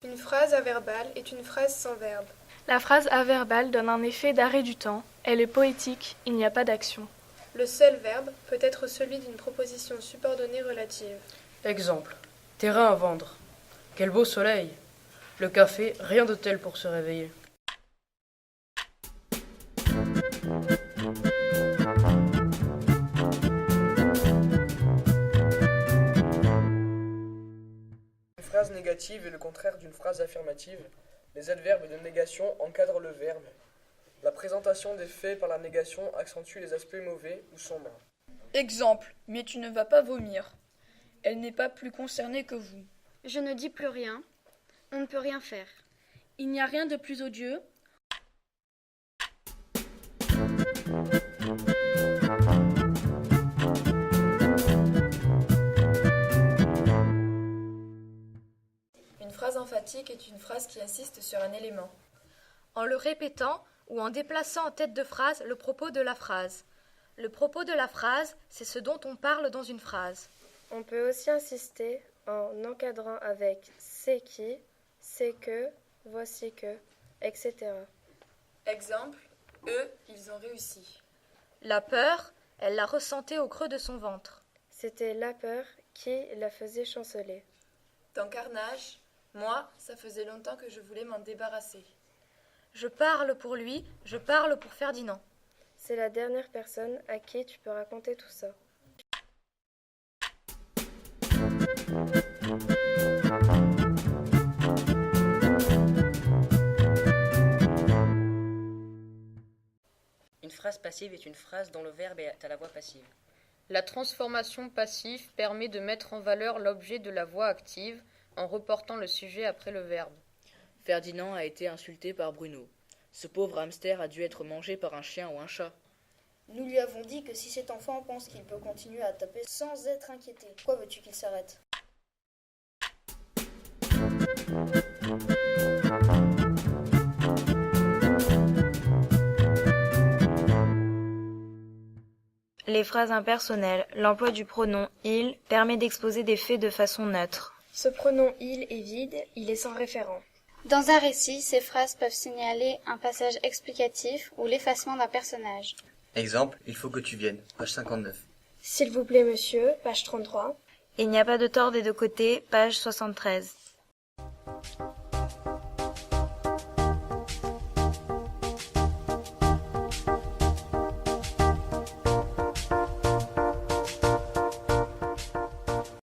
Une phrase averbale est une phrase sans verbe. La phrase averbale donne un effet d'arrêt du temps. Elle est poétique, il n'y a pas d'action. Le seul verbe peut être celui d'une proposition subordonnée relative. Exemple. Terrain à vendre. Quel beau soleil. Le café, rien de tel pour se réveiller. Une phrase négative est le contraire d'une phrase affirmative. Les adverbes de négation encadrent le verbe. La présentation des faits par la négation accentue les aspects mauvais ou sombres. Exemple. Mais tu ne vas pas vomir. Elle n'est pas plus concernée que vous. Je ne dis plus rien. On ne peut rien faire. Il n'y a rien de plus odieux. Une phrase emphatique est une phrase qui insiste sur un élément, en le répétant ou en déplaçant en tête de phrase le propos de la phrase. Le propos de la phrase, c'est ce dont on parle dans une phrase. On peut aussi insister en encadrant avec c'est qui, c'est que, voici que, etc. Exemple, eux, ils ont réussi. La peur, elle la ressentait au creux de son ventre. C'était la peur qui la faisait chanceler. Dans Carnage, moi, ça faisait longtemps que je voulais m'en débarrasser. Je parle pour lui, je parle pour Ferdinand. C'est la dernière personne à qui tu peux raconter tout ça. Une phrase passive est une phrase dont le verbe est à la voix passive. La transformation passive permet de mettre en valeur l'objet de la voix active en reportant le sujet après le verbe. Ferdinand a été insulté par Bruno. Ce pauvre hamster a dû être mangé par un chien ou un chat. Nous lui avons dit que si cet enfant pense qu'il peut continuer à taper sans être inquiété, pourquoi veux-tu qu'il s'arrête ? Les phrases impersonnelles, l'emploi du pronom « il » permet d'exposer des faits de façon neutre. Ce pronom « il » est vide, il est sans référent. Dans un récit, ces phrases peuvent signaler un passage explicatif ou l'effacement d'un personnage. Exemple, il faut que tu viennes, page 59. S'il vous plaît, monsieur, page 33. Il n'y a pas de tort des deux côtés, page 73.